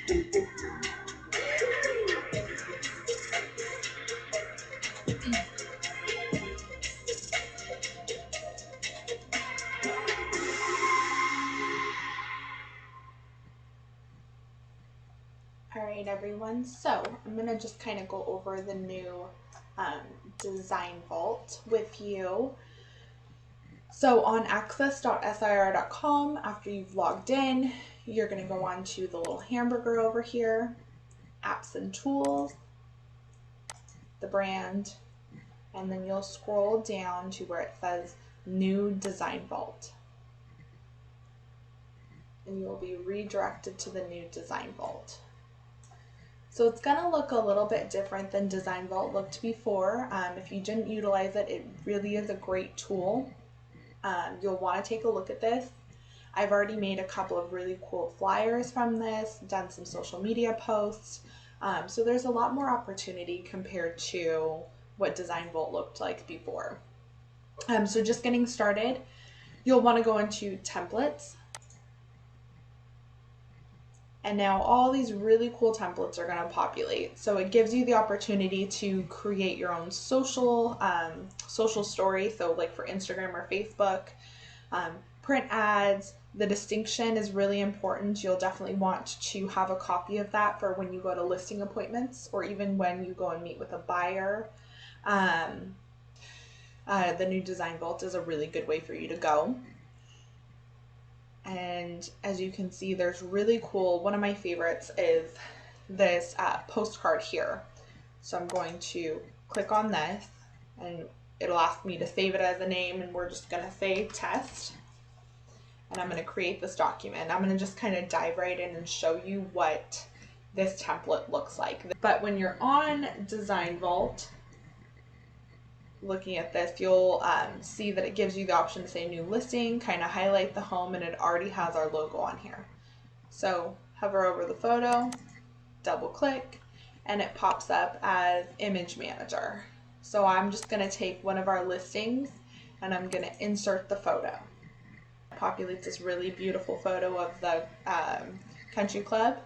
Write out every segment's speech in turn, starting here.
Alright everyone, so I'm going to just kind of go over the new Design Vault with you. So on access.sir.com, after you've logged in, you're going to go on to the little hamburger over here, apps and tools, the brand, and then you'll scroll down to where it says New Design Vault. And you'll be redirected to the new Design Vault. So it's going to look a little bit different than Design Vault looked before. If you didn't utilize it, it really is a great tool. You'll want to take a look at this. I've already made a couple of really cool flyers from this, done some social media posts. So there's a lot more opportunity compared to what Design Vault looked like before. So just getting started, you'll want to go into templates. And now all these really cool templates are going to populate. So it gives you the opportunity to create your own social story. So like for Instagram or Facebook, print ads. The distinction is really important. You'll definitely want to have a copy of that for when you go to listing appointments or even when you go and meet with a buyer. The new Design Vault is a really good way for you to go. And as you can see, there's really cool, one of my favorites is this postcard here. So I'm going to click on this and it'll ask me to save it as a name, and we're just going to say test. And I'm going to create this document. I'm going to just kind of dive right in and show you what this template looks like. But when you're on Design Vault, looking at this, you'll see that it gives you the option to say new listing, kind of highlight the home, and it already has our logo on here. So hover over the photo, double click, and it pops up as image manager. So I'm just going to take one of our listings and I'm going to insert the photo. It populates this really beautiful photo of the country club,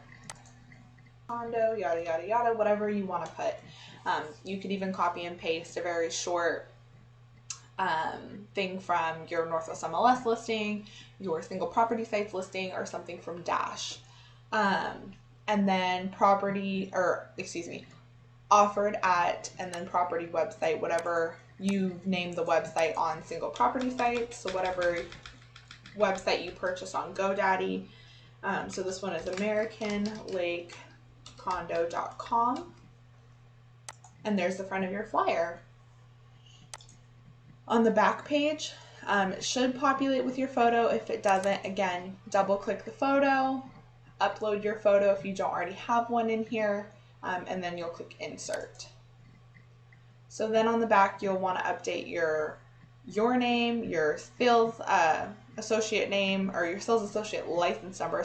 condo, yada yada yada, whatever you want to put. You could even copy and paste a very short thing from your Northwest MLS listing, your single property sites listing, or something from Dash. And then offered at, and then property website, whatever you've named the website on single property sites. So whatever website you purchase on GoDaddy. So this one is AmericanLakeCondo.com. And there's the front of your flyer. On the back page, it should populate with your photo. If it doesn't, again, double click the photo, upload your photo if you don't already have one in here, and then you'll click insert. So then on the back, you'll want to update your name, your sales associate name, or your sales associate license number,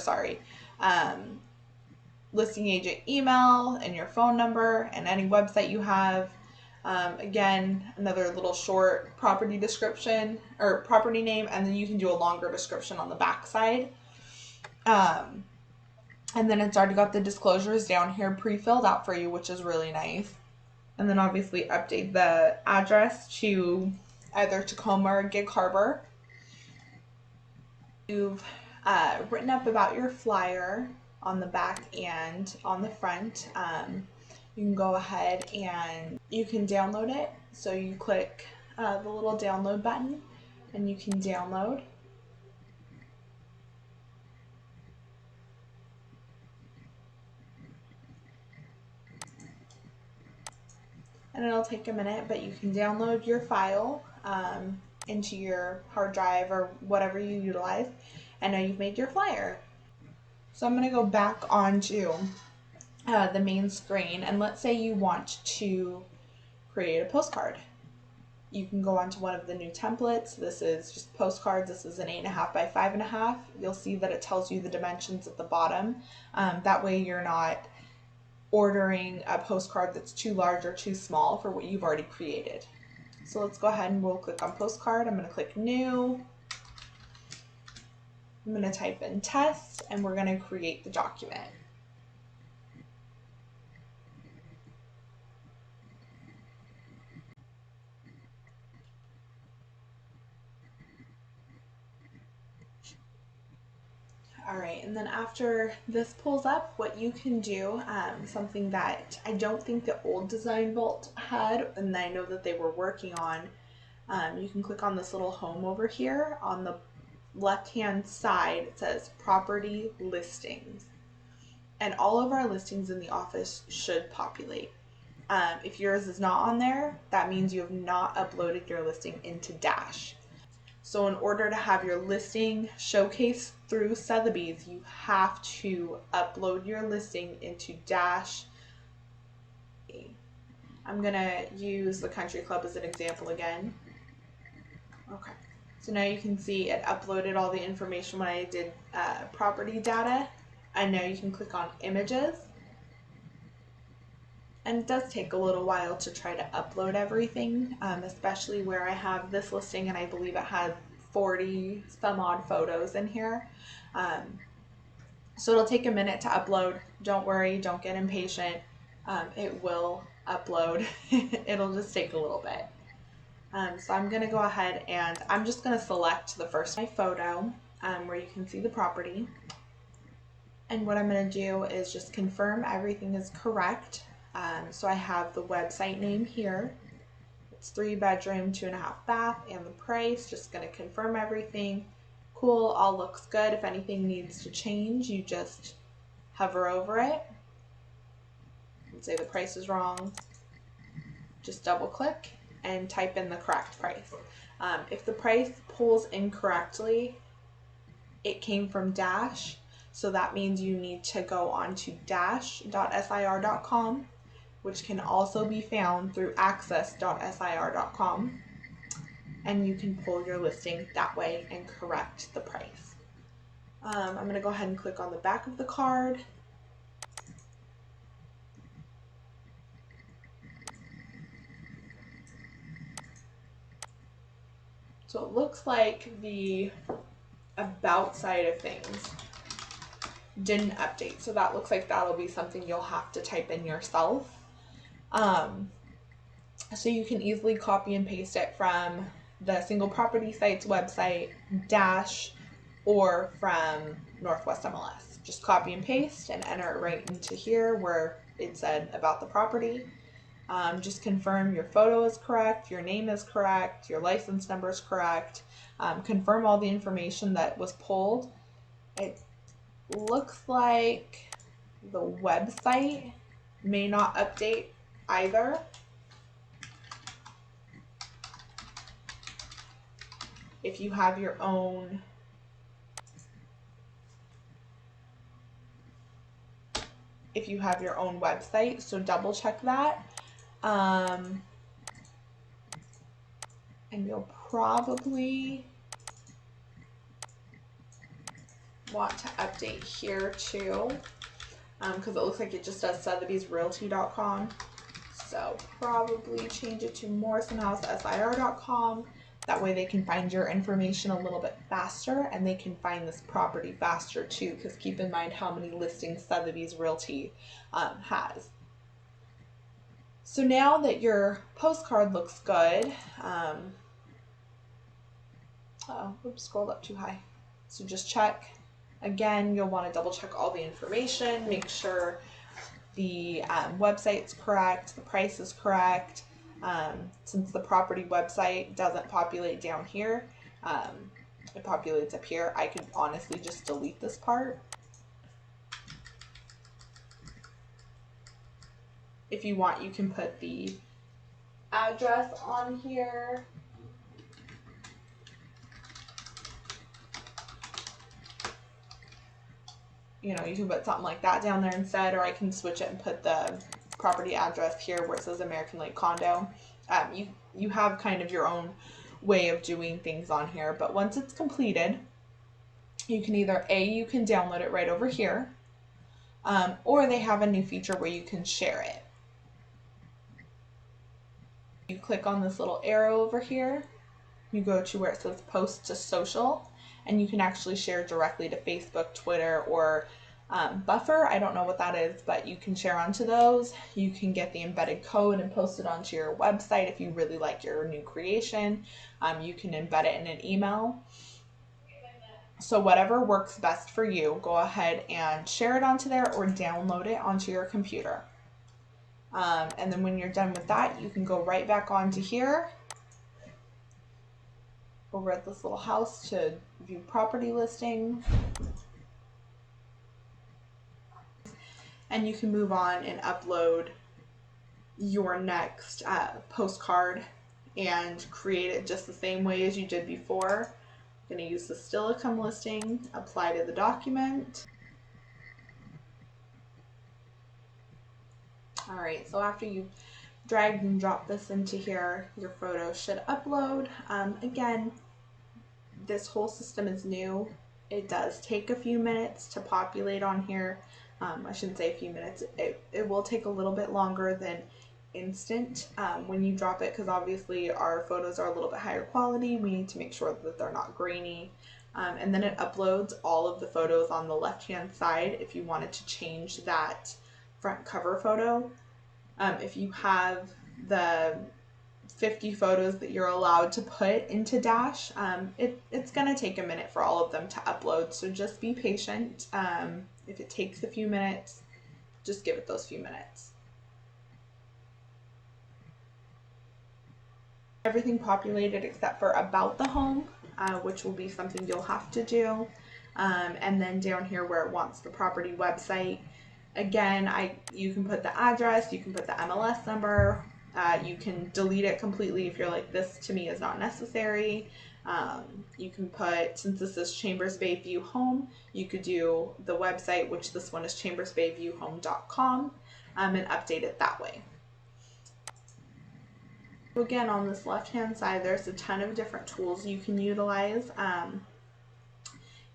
listing agent email, and your phone number, and any website you have. Again, another little short property description or property name, and then you can do a longer description on the back side. And then it's already got the disclosures down here pre-filled out for you, which is really nice. And then obviously update the address to either Tacoma or Gig Harbor. You've written up about your flyer on the back and on the front. You can go ahead and you can download it. So you click the little download button and you can download. And it'll take a minute, but you can download your file into your hard drive or whatever you utilize. And now you've made your flyer. So I'm going to go back onto the main screen, and let's say you want to create a postcard. You can go onto one of the new templates. This is just postcards. This is an 8.5 by 5.5. You'll see that it tells you the dimensions at the bottom. That way you're not ordering a postcard that's too large or too small for what you've already created. So let's go ahead and we'll click on postcard. I'm going to click new. I'm going to type in test, and we're going to create the document. All right, and then after this pulls up, what you can do, something that I don't think the old Design Vault had, and I know that they were working on, you can click on this little home over here. On the left-hand side, it says Property Listings. And all of our listings in the office should populate. If yours is not on there, that means you have not uploaded your listing into Dash. So in order to have your listing showcased through Sotheby's, you have to upload your listing into Dash. I'm gonna use the Country Club as an example again. Okay, so now you can see it uploaded all the information when I did property data, and now you can click on images. And it does take a little while to try to upload everything, especially where I have this listing and I believe it has 40 some odd photos in here. So it'll take a minute to upload. Don't worry, don't get impatient. It will upload. It'll just take a little bit. So I'm gonna go ahead and I'm just gonna select the first my photo where you can see the property. And what I'm gonna do is just confirm everything is correct. So I have the website name here. It's 3-bedroom, 2.5 bath, and the price. Just gonna confirm everything. Cool, all looks good. If anything needs to change, you just hover over it. Let's say the price is wrong. Just double click and type in the correct price. If the price pulls incorrectly, it came from Dash. So that means you need to go on to dash.sir.com, which can also be found through access.sir.com. And you can pull your listing that way and correct the price. I'm going to go ahead and click on the back of the card. So it looks like the about side of things didn't update. So that looks like that'll be something you'll have to type in yourself. So you can easily copy and paste it from the Single Property Site's website, Dash, or from Northwest MLS. Just copy and paste and enter it right into here where it said about the property. Just confirm your photo is correct, your name is correct, your license number is correct. Confirm all the information that was pulled. It looks like the website may not update either. If you have your own website, so double check that. And you'll probably want to update here too, because it looks like it just does Sotheby'sRealty.com. So probably change it to MorrisonHouseSIR.com. That way they can find your information a little bit faster and they can find this property faster too, because keep in mind how many listings Sotheby's Realty has. So now that your postcard looks good, oops, scrolled up too high. So just check. Again, you'll want to double check all the information, make sure the website's correct, the price is correct. Since the property website doesn't populate down here, it populates up here. I could honestly just delete this part. If you want, you can put the address on here. You know, you can put something like that down there instead, or I can switch it and put the property address here where it says American Lake Condo. You have kind of your own way of doing things on here, but once it's completed, you can either you can download it right over here, or they have a new feature where you can share it. You click on this little arrow over here, you go to where it says post to social, and you can actually share directly to Facebook, Twitter, or Buffer. I don't know what that is, but you can share onto those. You can get the embedded code and post it onto your website if you really like your new creation. You can embed it in an email. So whatever works best for you, go ahead and share it onto there or download it onto your computer. And then when you're done with that, you can go right back onto here, over at this little house to view property listing. And you can move on and upload your next postcard and create it just the same way as you did before. I'm going to use the Stilicum listing, apply to the document. All right, so after you've dragged and dropped this into here, your photo should upload. Again, this whole system is new. It does take a few minutes to populate on here. I shouldn't say a few minutes. It will take a little bit longer than instant when you drop it, because obviously our photos are a little bit higher quality. We need to make sure that they're not grainy. And then it uploads all of the photos on the left hand side if you wanted to change that front cover photo. If you have the 50 photos that you're allowed to put into Dash, it's going to take a minute for all of them to upload, so just be patient. If it takes a few minutes, just give it those few minutes. Everything populated except for about the home, which will be something you'll have to do. And then down here where it wants the property website, again, you can put the address, you can put the MLS number, you can delete it completely if you're like, this to me is not necessary. You can put, since this is Chambers Bay View Home, you could do the website, which this one is chambersbayviewhome.com, and update it that way. Again, on this left hand side, there's a ton of different tools you can utilize.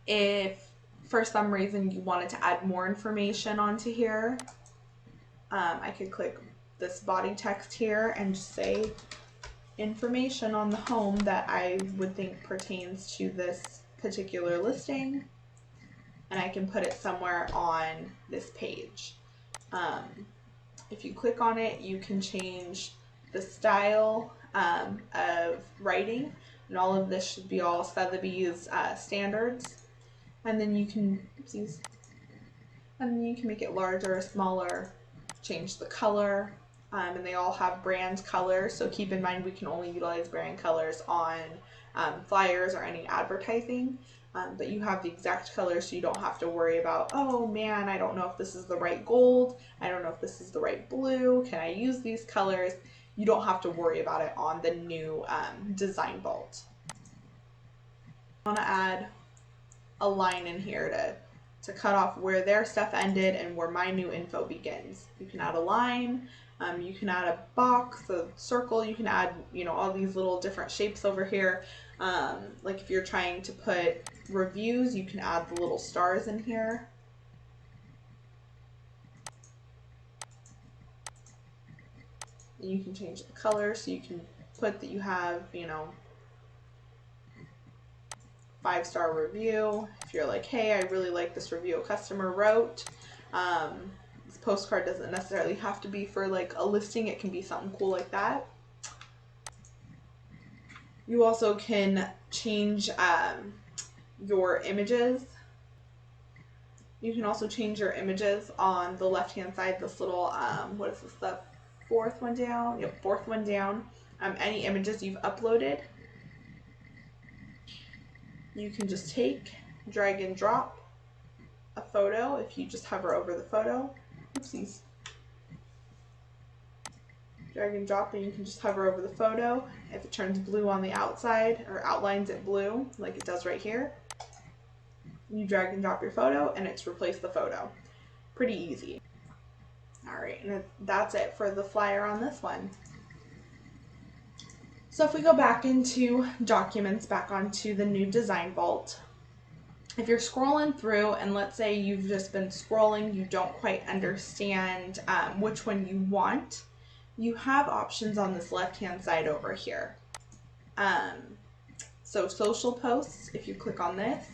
If for some reason you wanted to add more information onto here, I could click this body text here and just say information on the home that I would think pertains to this particular listing, and I can put it somewhere on this page. If you click on it, you can change the style of writing, and all of this should be all Sotheby's standards. And then you can make it larger or smaller, change the color, and they all have brand colors. So keep in mind, we can only utilize brand colors on flyers or any advertising. But you have the exact color, so you don't have to worry about, oh man, I don't know if this is the right gold, I don't know if this is the right blue, can I use these colors? You don't have to worry about it on the new Design Vault. I want to add a line in here to cut off where their stuff ended and where my new info begins. You can add a line, you can add a box, a circle, you can add, all these little different shapes over here. Like if you're trying to put reviews, you can add the little stars in here. And you can change the color, so you can put that you have, 5-star review. If you're like, hey, I really like this review a customer wrote. This postcard doesn't necessarily have to be for like a listing, it can be something cool like that. You also can change your images. You can also change your images on the left hand side, this little, what is this, the fourth one down? Yep, fourth one down. Any images you've uploaded, you can just take, drag and drop a photo if you just hover over the photo. Oopsies. Drag and drop, and you can just hover over the photo. If it turns blue on the outside or outlines it blue like it does right here, you drag and drop your photo and it's replaced the photo. Pretty easy. Alright, and that's it for the flyer on this one. So if we go back into documents, back onto the new Design Vault, if you're scrolling through and let's say you've just been scrolling, you don't quite understand which one you want, you have options on this left-hand side over here. So social posts, if you click on this,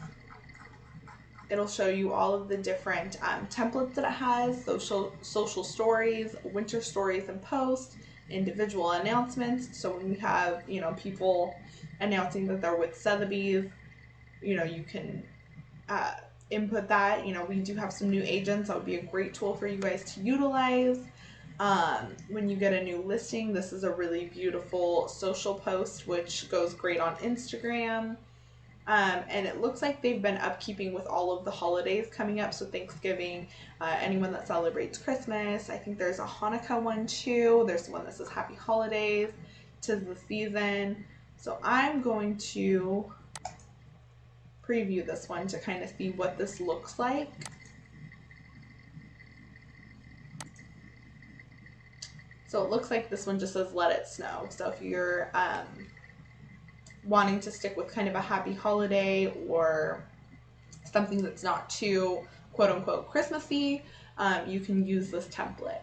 it'll show you all of the different templates that it has, social stories, winter stories and posts, individual announcements. So when you have, people announcing that they're with Sotheby's, you can input that. You know, we do have some new agents. That would be a great tool for you guys to utilize. When you get a new listing, this is a really beautiful social post, which goes great on Instagram. And it looks like they've been upkeeping with all of the holidays coming up. So Thanksgiving, anyone that celebrates Christmas. I think there's a Hanukkah one too. There's one that says Happy Holidays. 'Tis the season. So I'm going to preview this one to kind of see what this looks like. So it looks like this one just says let it snow. So if you're wanting to stick with kind of a happy holiday or something that's not too quote unquote Christmassy, you can use this template.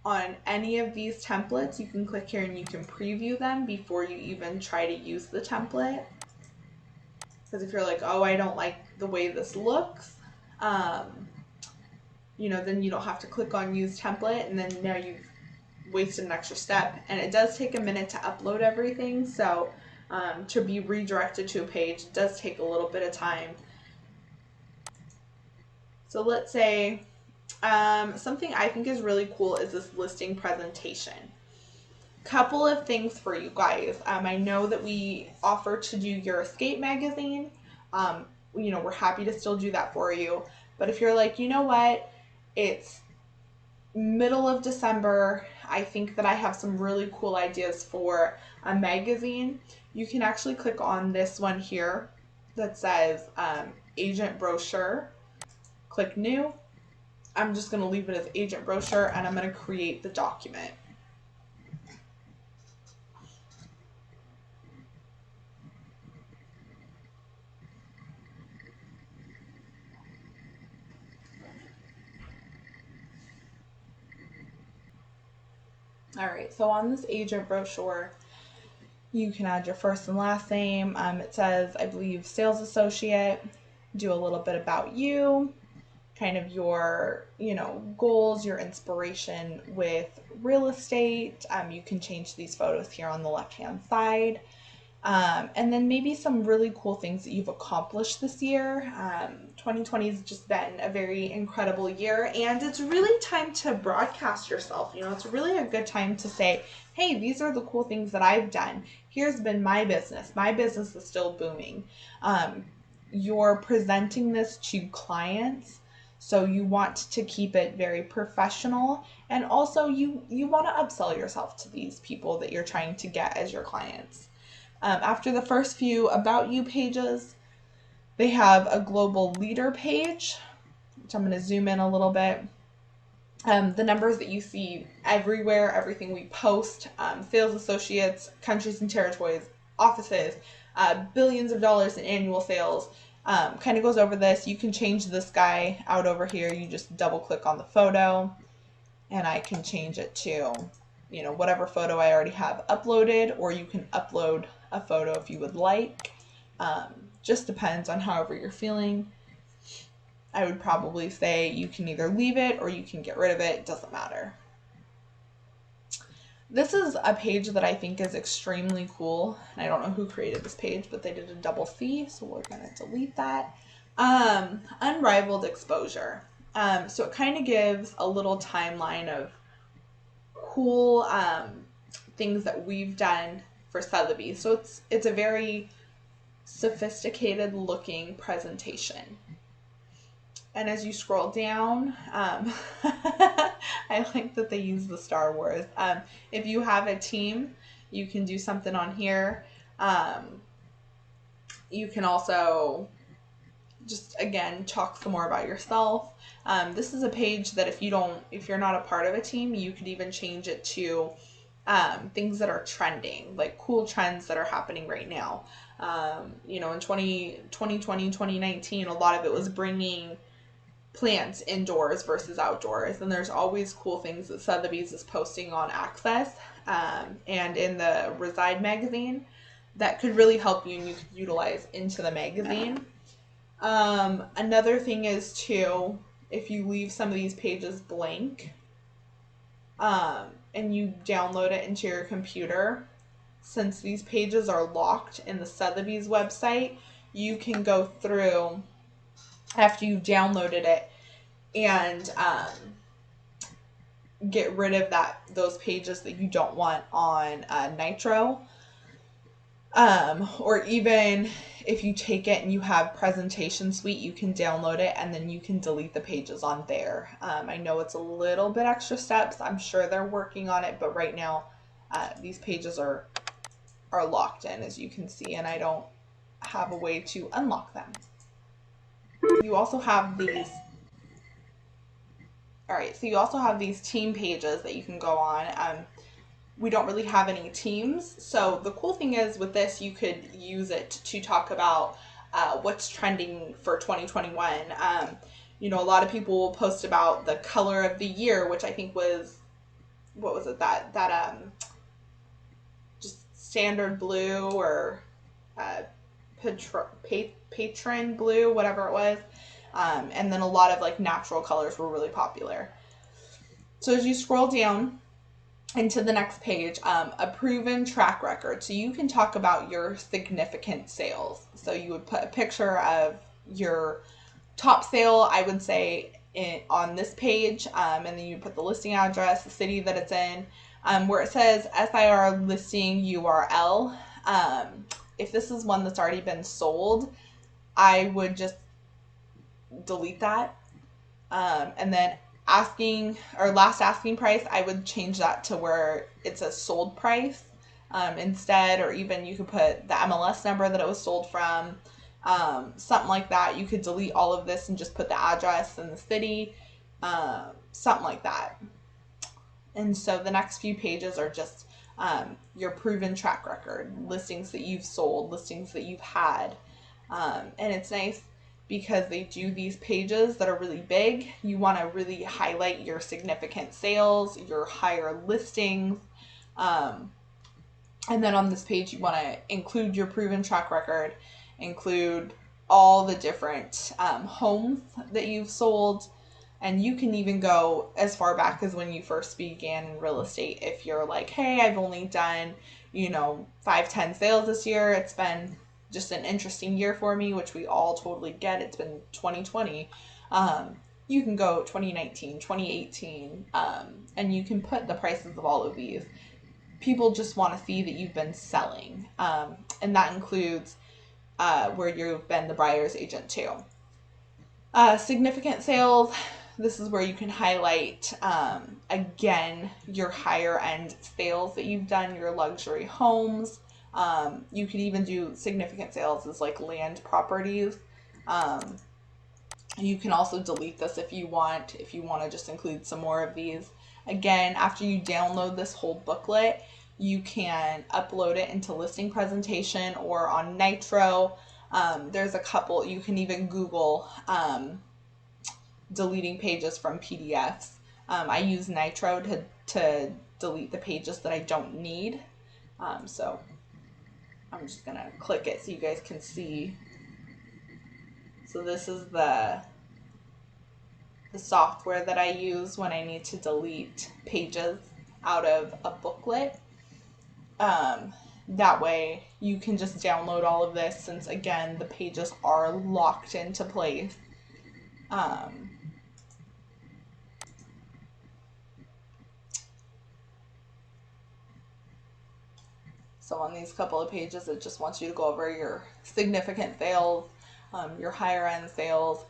On any of these templates, you can click here and you can preview them before you even try to use the template. Because if you're like, oh, I don't like the way this looks, you know, then you don't have to click on use template, and then now you've wasted an extra step. And it does take a minute to upload everything, so to be redirected to a page does take a little bit of time. So let's say something I think is really cool is this listing presentation. Couple of things for you guys. I know that we offer to do your escape magazine. You know, we're happy to still do that for you. But if you're like, you know what, it's middle of December, I think that I have some really cool ideas for a magazine, you can actually click on this one here that says agent brochure. Click new. I'm just going to leave it as agent brochure, and I'm going to create the document. All right, so on this agent brochure, you can add your first and last name. It says, I believe, sales associate. Do a little bit about you, kind of your, you know, goals, your inspiration with real estate. You can change these photos here on the left-hand side. And then maybe some really cool things that you've accomplished this year. 2020 has just been a very incredible year, and it's really time to broadcast yourself. You know, it's really a good time to say, hey, these are the cool things that I've done. Here's been my business. My business is still booming. You're presenting this to clients, so you want to keep it very professional, and also you want to upsell yourself to these people that you're trying to get as your clients. After the first few About You pages, they have a global leader page, which I'm going to zoom in a little bit. The numbers that you see everywhere, everything we post, sales associates, countries and territories, offices, billions of dollars in annual sales, kind of goes over this. You can change this guy out over here. You just double click on the photo, and I can change it to, you know, whatever photo I already have uploaded, or you can upload a photo if you would like. Just depends on however you're feeling. I would probably say you can either leave it or you can get rid of it. It doesn't matter. This is a page that I think is extremely cool. And I don't know who created this page, but they did a double C, so we're going to delete that. Unrivaled exposure. So it kind of gives a little timeline of cool things that we've done for Sotheby's. So it's a very sophisticated looking presentation. And as you scroll down, I like that they use the Star Wars. If you have a team, you can do something on here. You can also just, again, talk some more about yourself. This is a page that if you're not a part of a team, you could even change it to things that are trending, like cool trends that are happening right now. You know, in 2020, 2019, a lot of it was bringing plants indoors versus outdoors, and there's always cool things that Sotheby's is posting on Access and in the Reside magazine that could really help you and you could utilize into the magazine. Another thing is too, if you leave some of these pages blank and you download it into your computer, since these pages are locked in the Sotheby's website, you can go through after you've downloaded it and get rid of those pages that you don't want on Nitro. Or even if you take it and you have Presentation Suite, you can download it and then you can delete the pages on there. I know it's a little bit extra steps. I'm sure they're working on it, but right now these pages are locked in, as you can see, and I don't have a way to unlock them. You also have these. All right, so you also have these team pages that you can go on. We don't really have any teams. So the cool thing is with this, you could use it to talk about what's trending for 2021. A lot of people will post about the color of the year, which I think was, what was it, that just standard blue or patron blue, whatever it was. And then a lot of like natural colors were really popular. So as you scroll down into the next page, a proven track record. So you can talk about your significant sales. So you would put a picture of your top sale, I would say, on this page, and then you put the listing address, the city that it's in, where it says SIR listing URL. If this is one that's already been sold, I would just delete that. And then last asking price, I would change that to where it's a sold price instead, or even you could put the MLS number that it was sold from, something like that. You could delete all of this and just put the address and the city, something like that. And so the next few pages are just your proven track record, listings that you've sold, listings that you've had. And it's nice because they do these pages that are really big. You want to really highlight your significant sales, your higher listings. And then on this page, you want to include your proven track record, include all the different homes that you've sold. And you can even go as far back as when you first began in real estate. If you're like, hey, I've only done, 5-10 sales this year. It's been just an interesting year for me, which we all totally get. It's been 2020. You can go 2019, 2018, and you can put the prices of all of these. People just want to see that you've been selling. And that includes where you've been the buyer's agent too. Significant sales. This is where you can highlight, again, your higher end sales that you've done, your luxury homes. You could even do significant sales as like land properties. You can also delete this if you want to just include some more of these. Again, after you download this whole booklet, you can upload it into Listing Presentation or on Nitro. There's a couple, you can even Google deleting pages from PDFs. I use Nitro to delete the pages that I don't need. So I'm just gonna click it so you guys can see. So this is the software that I use when I need to delete pages out of a booklet. That way you can just download all of this, since again the pages are locked into place. So on these couple of pages, it just wants you to go over your significant sales, your higher end sales.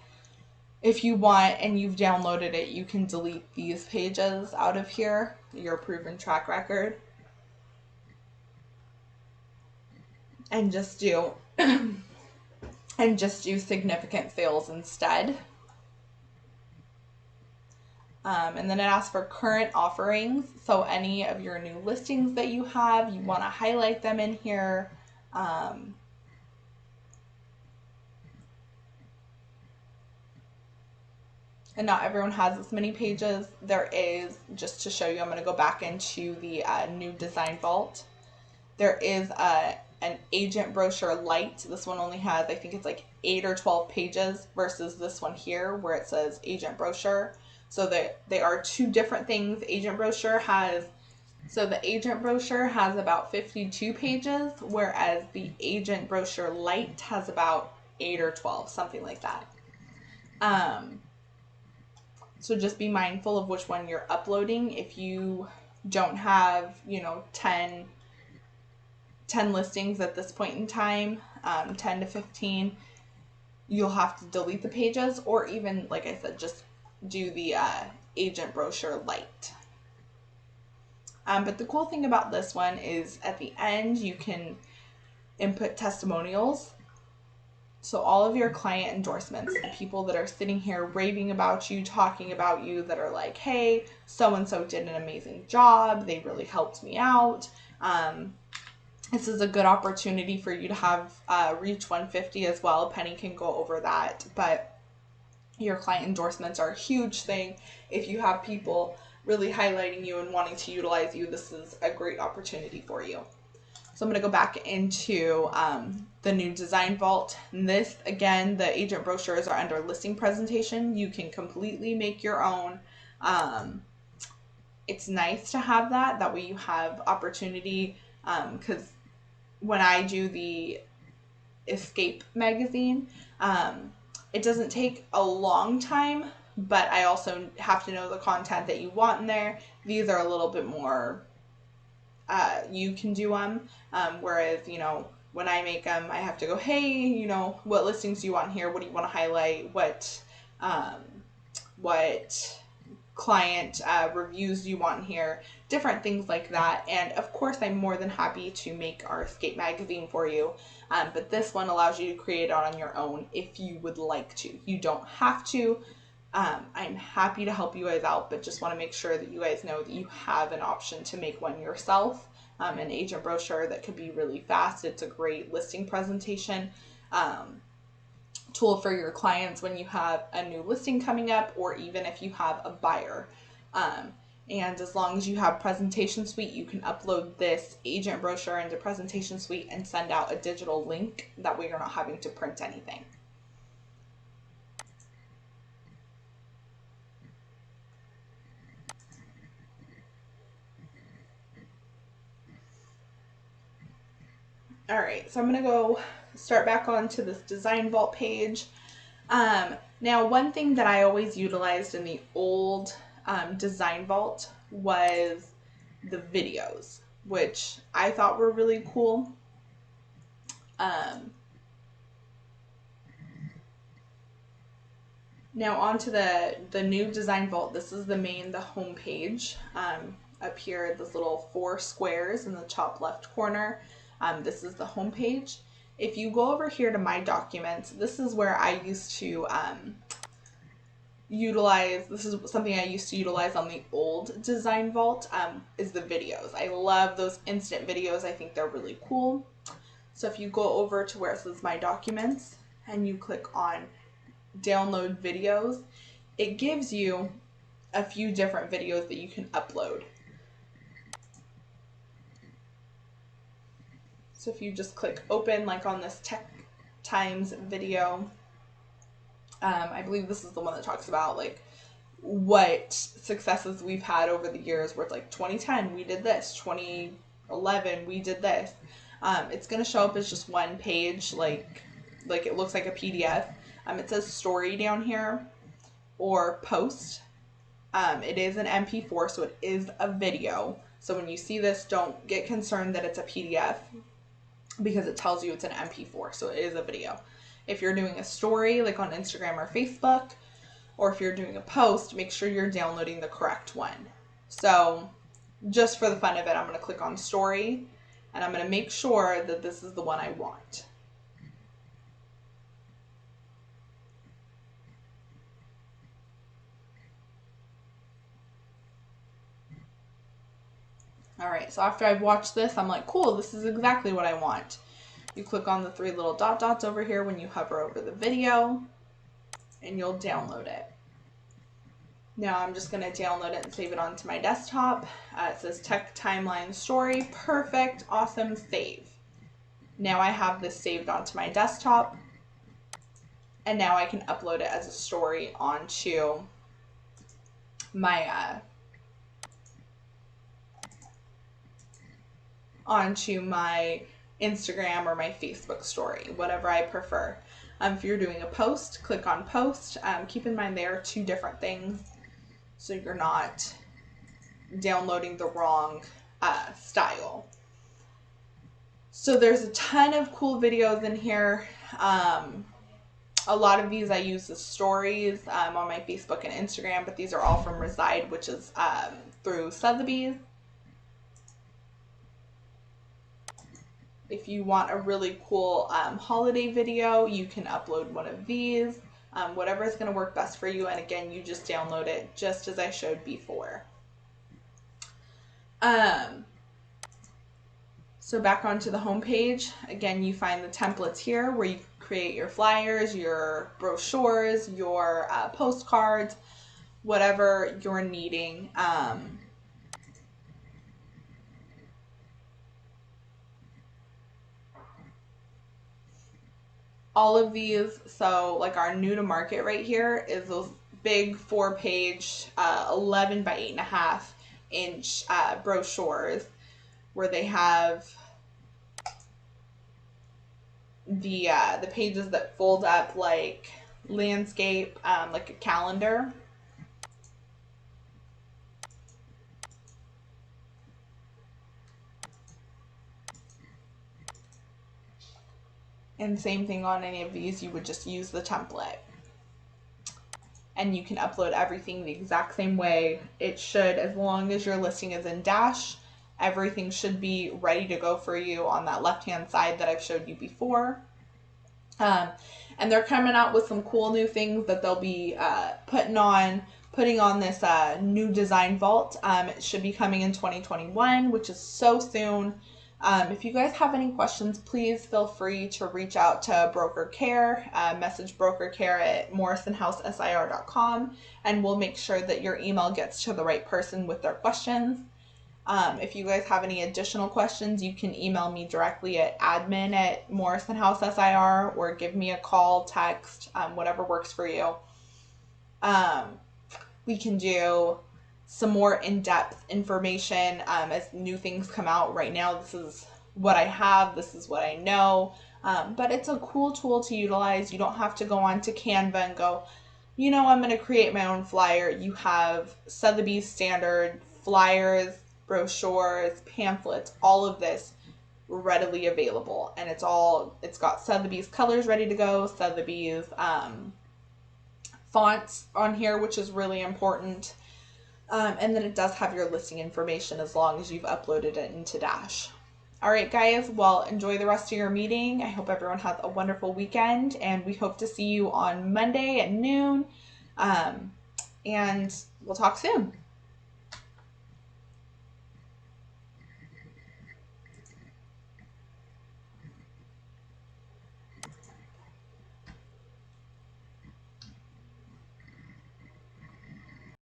If you want and you've downloaded it, you can delete these pages out of here, your proven track record, and just do significant sales instead. And then it asks for current offerings. So any of your new listings that you have, you want to highlight them in here. And not everyone has this many pages. There is, just to show you, I'm going to go back into the new Design Vault. There is an agent brochure light. This one only has, I think it's like 8 or 12 pages versus this one here where it says agent brochure. So they are two different things. The agent brochure has about 52 pages, whereas the agent brochure light has about 8 or 12, something like that. So just be mindful of which one you're uploading. If you don't have, 10 listings at this point in time, 10 to 15, you'll have to delete the pages, or even, like I said, just do the agent brochure light. But the cool thing about this one is at the end, you can input testimonials. So all of your client endorsements, the people that are sitting here raving about you, talking about you, that are like, hey, so-and-so did an amazing job. They really helped me out. This is a good opportunity for you to have reach 150 as well. Penny can go over that, but your client endorsements are a huge thing. If you have people really highlighting you and wanting to utilize you, this is a great opportunity for you. So I'm going to go back into the new Design Vault. And this, again, the agent brochures are under listing presentation. You can completely make your own. It's nice to have that. That way you have opportunity, because when I do the Escape magazine, it doesn't take a long time, but I also have to know the content that you want in there. These are a little bit more, you can do them, whereas, when I make them, I have to go, hey, what listings do you want here? What do you want to highlight? What client reviews do you want here? Different things like that. And of course, I'm more than happy to make our Escape magazine for you. But this one allows you to create it on your own if you would like to. You don't have to. I'm happy to help you guys out, but just want to make sure that you guys know that you have an option to make one yourself. An agent brochure that could be really fast. It's a great listing presentation tool for your clients when you have a new listing coming up, or even if you have a buyer. And as long as you have Presentation Suite, you can upload this agent brochure into Presentation Suite and send out a digital link. That way you're not having to print anything. All right, so I'm going to go start back onto this Design Vault page. Now, one thing that I always utilized in the old Design Vault was the videos, which I thought were really cool. Now onto the new Design Vault. This is the home page. Up here, this little 4 squares in the top left corner. This is the home page. If you go over here to My Documents, this is where I used to utilize, this is something I used to utilize on the old Design Vault, is the videos. I love those instant videos. I think they're really cool. So if you go over to where it says My Documents and you click on Download Videos, it gives you a few different videos that you can upload. So if you just click open, like on this Tech Times video, I believe this is the one that talks about like what successes we've had over the years, where it's like 2010 we did this, 2011 we did this. It's going to show up as just one page, like it looks like a PDF. It says story down here, or post. It is an MP4, so it is a video. So when you see this, don't get concerned that it's a PDF, because it tells you it's an MP4, so it is a video. If you're doing a story like on Instagram or Facebook, or if you're doing a post, make sure you're downloading the correct one. So just for the fun of it, I'm going to click on story, and I'm going to make sure that this is the one I want. All right, so after I've watched this, I'm like, cool, this is exactly what I want. You click on the 3 little dots over here when you hover over the video, and you'll download it. Now I'm just going to download it and save it onto my desktop. It says Tech Timeline Story. Perfect. Awesome. Save. Now I have this saved onto my desktop, and now I can upload it as a story onto my Instagram or my Facebook story, whatever I prefer. If you're doing a post, click on post. Keep in mind they are two different things, so you're not downloading the wrong style. So there's a ton of cool videos in here. A lot of these I use as stories on my Facebook and Instagram, but these are all from Reside, which is through Sotheby's. If you want a really cool holiday video, you can upload one of these. Whatever is going to work best for you. And again, you just download it just as I showed before. So back onto the home page, again, you find the templates here where you create your flyers, your brochures, your postcards, whatever you're needing. All of these, so like our new to market right here is those big 4-page, 11 by 8.5 inch brochures where they have the pages that fold up like landscape, like a calendar. And same thing on any of these, you would just use the template. And you can upload everything the exact same way. It should, as long as your listing is in Dash, everything should be ready to go for you on that left-hand side that I've showed you before. And they're coming out with some cool new things that they'll be putting on this new design vault. It should be coming in 2021, which is so soon. If you guys have any questions, please feel free to reach out to Broker Care, message Broker Care at morrisonhousesir.com, and we'll make sure that your email gets to the right person with their questions. If you guys have any additional questions, you can email me directly at admin@morrisonhousesir or give me a call, text, whatever works for you. We can do some more in-depth information as new things come out. Right now, this is what I have, this is what I know, but it's a cool tool to utilize. You don't have to go on to Canva and go, you know, I'm going to create my own flyer. You have Sotheby's standard flyers, brochures, pamphlets, all of this readily available, and it's got Sotheby's colors ready to go, Sotheby's fonts on here, which is really important. And then it does have your listing information as long as you've uploaded it into Dash. All right, guys, well, enjoy the rest of your meeting. I hope everyone has a wonderful weekend, and we hope to see you on Monday at noon. And we'll talk soon.